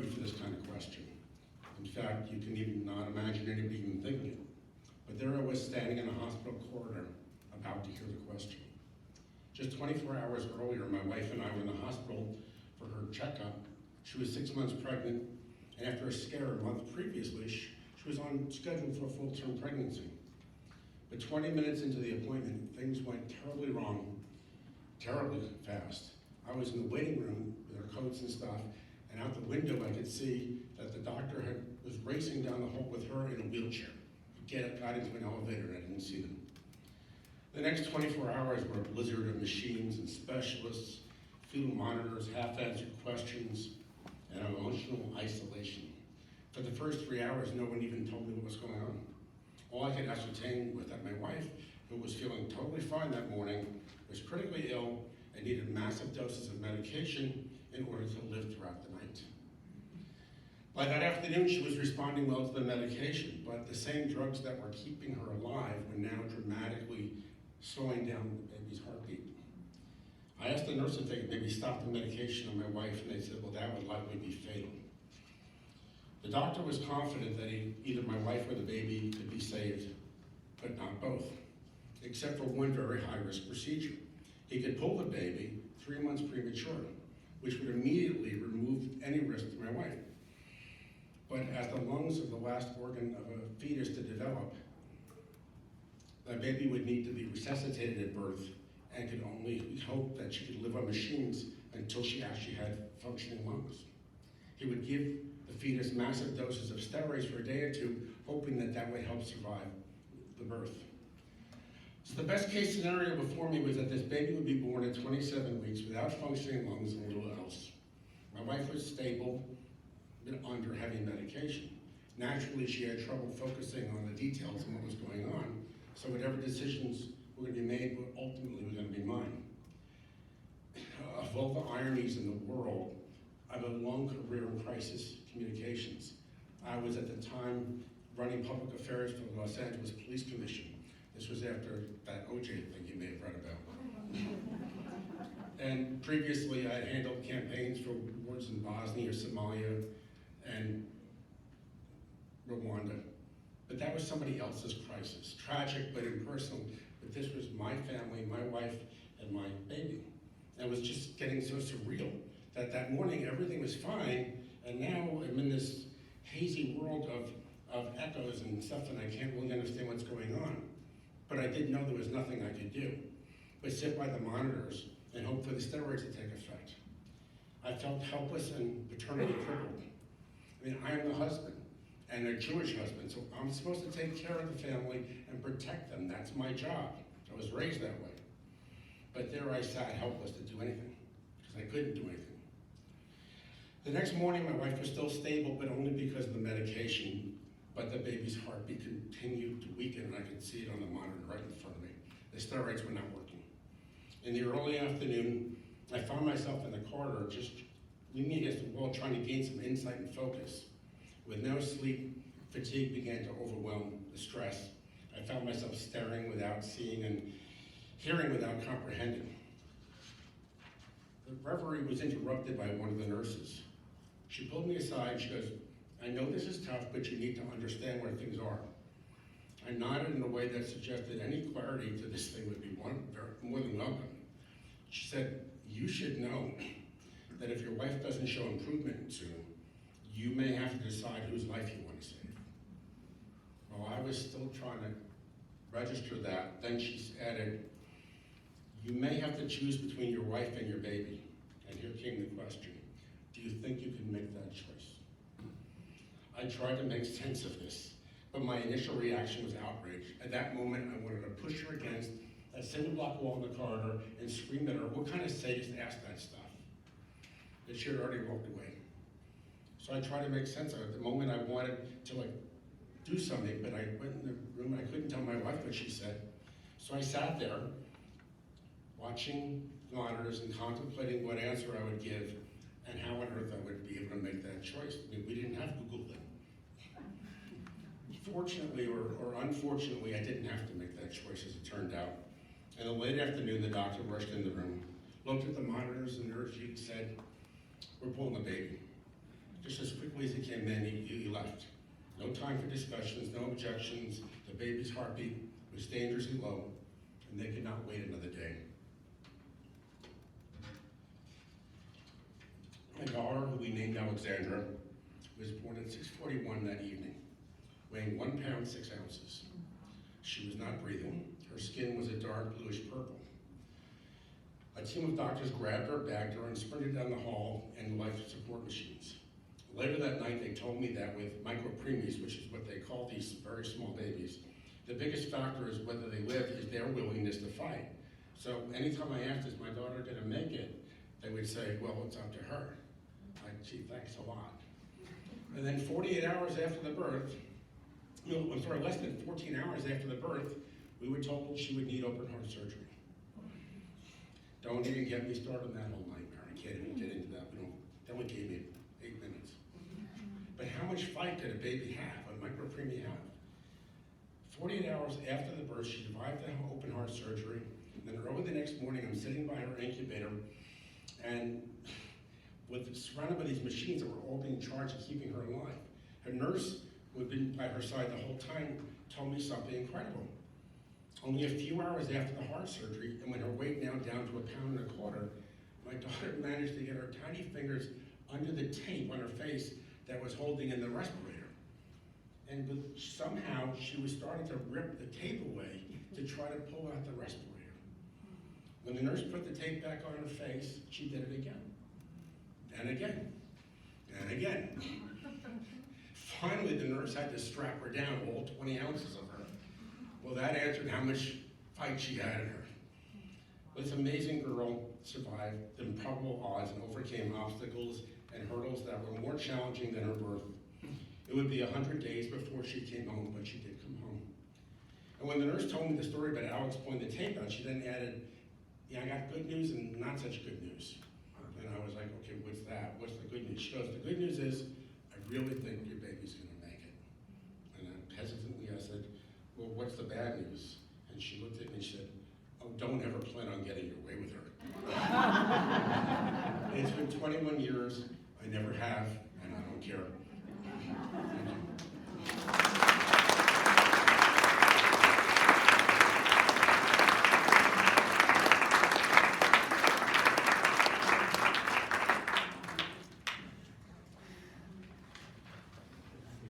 you for this kind of question. In fact, you can even not imagine anybody even thinking it. But there I was standing in a hospital corridor about to hear the question. Just 24 hours earlier, my wife and I were in the hospital for her checkup. She was 6 months pregnant, and after a scare a month previously, she was on schedule for a full-term pregnancy. But 20 minutes into the appointment, things went terribly wrong, terribly fast. I was in the waiting room with our coats and stuff, and out the window I could see that the doctor was racing down the hall with her in a wheelchair. Got into an elevator and I didn't see them. The next 24 hours were a blizzard of machines and specialists, fetal monitors, half-answered questions, and emotional isolation. For the first 3 hours, no one even told me what was going on. All I could ascertain was that my wife, who was feeling totally fine that morning, was critically ill and needed massive doses of medication in order to live throughout the night. By that afternoon, she was responding well to the medication, but the same drugs that were keeping her alive were now dramatically slowing down the baby's heartbeat. I asked the nurse if they could maybe stop the medication on my wife, and they said, well, that would likely be fatal. The doctor was confident that either my wife or the baby could be saved, but not both, except for one very high-risk procedure. He could pull the baby 3 months premature, which would immediately remove any risk to my wife. But as the lungs are the last organ of a fetus to develop, the baby would need to be resuscitated at birth and could only hope that she could live on machines until she actually had functioning lungs. He would give the fetus massive doses of steroids for a day or two, hoping that that would help survive the birth. So the best case scenario before me was that this baby would be born at 27 weeks without functioning lungs and little else. My wife was stable, but under heavy medication. Naturally, she had trouble focusing on the details and what was going on, so whatever decisions were going to be made ultimately were going to be mine. Of all the ironies in the world, I have a long career in crisis communications. I was at the time running public affairs for the Los Angeles Police Commission. This was after that OJ thing you may have read about. And previously, I had handled campaigns for wars in Bosnia, Somalia, and Rwanda. But that was somebody else's crisis. Tragic, but impersonal. But this was my family, my wife, and my baby. And it was just getting so surreal that morning everything was fine, and now I'm in this hazy world of echoes and stuff, and I can't really understand what's going on. But I did know there was nothing I could do but sit by the monitors and hope for the steroids to take effect. I felt helpless and paternally crippled. I mean, I am the husband, and a Jewish husband, so I'm supposed to take care of the family and protect them. That's my job. I was raised that way. But there I sat helpless to do anything, because I couldn't do anything. The next morning, my wife was still stable, but only because of the medication, but the baby's heartbeat continued to weaken, and I could see it on the monitor right in front of me. The steroids were not working. In the early afternoon, I found myself in the corridor, just leaning against the wall, trying to gain some insight and focus. With no sleep, fatigue began to overwhelm the stress. I found myself staring without seeing and hearing without comprehending. The reverie was interrupted by one of the nurses. She pulled me aside, she goes, I know this is tough, but you need to understand where things are. I nodded in a way that suggested any clarity to this thing would be more than welcome. She said, you should know that if your wife doesn't show improvement soon, you may have to decide whose life you want to save. Well, I was still trying to register that. Then she added, you may have to choose between your wife and your baby. And here came the question, do you think you can make that choice? I tried to make sense of this, but my initial reaction was outrage. At that moment, I wanted to push her against a single block wall in the corridor and scream at her, what kind of sadist asked that stuff? That she had already walked away. So I tried to make sense of it. At the moment I wanted to do something, but I went in the room and I couldn't tell my wife what she said. So I sat there, watching the monitors and contemplating what answer I would give and how on earth I would be able to make that choice. I mean, we didn't have Google then. Fortunately or unfortunately, I didn't have to make that choice, as it turned out. In the late afternoon, the doctor rushed in the room, looked at the monitors, and nurse said, we're pulling the baby. Just as quickly as he came in, he left. No time for discussions, no objections. The baby's heartbeat was dangerously low, and they could not wait another day. My daughter, who we named Alexandra, was born at 6:41 that evening, weighing 1 pound 6 ounces. She was not breathing. Her skin was a dark bluish purple. A team of doctors grabbed her, bagged her, and sprinted down the hall and life support machines. Later that night, they told me that with micropreemies, which is what they call these very small babies, the biggest factor is whether they live is their willingness to fight. So anytime I asked, is my daughter gonna make it? They would say, well, it's up to her. Like, gee, thanks a lot. And then 48 hours after the birth, less than 14 hours after the birth, we were told she would need open heart surgery. Don't even get me started on that whole nightmare. I can't even get into that. They only gave me 8 minutes. But how much fight could a baby have, a micropreemie have? 48 hours after the birth, she survived the open heart surgery. And then early the next morning, I'm sitting by her incubator, and surrounded by these machines that were all being charged of keeping her alive. Her nurse, who had been by her side the whole time, told me something incredible. Only a few hours after the heart surgery, and when her weight now down to 1.25 pounds, my daughter managed to get her tiny fingers under the tape on her face that was holding in the respirator. And somehow she was starting to rip the tape away to try to pull out the respirator. When the nurse put the tape back on her face, she did it again. And again. And again. Finally, the nurse had to strap her down, all 20 ounces of her. Well, that answered how much fight she had in her. This amazing girl survived the improbable odds and overcame obstacles and hurdles that were more challenging than her birth. It would be 100 days before she came home, but she did come home. And when the nurse told me the story about Alex pulling the tape out, she then added, yeah, I got good news and not such good news. And I was like, okay, what's that? What's the good news? She goes, the good news is, I really think your baby's gonna make it. And then hesitantly I said, well, what's the bad news? And she looked at me and said, oh, don't ever plan on getting your way with her. It's been 21 years, I never have, and I don't care.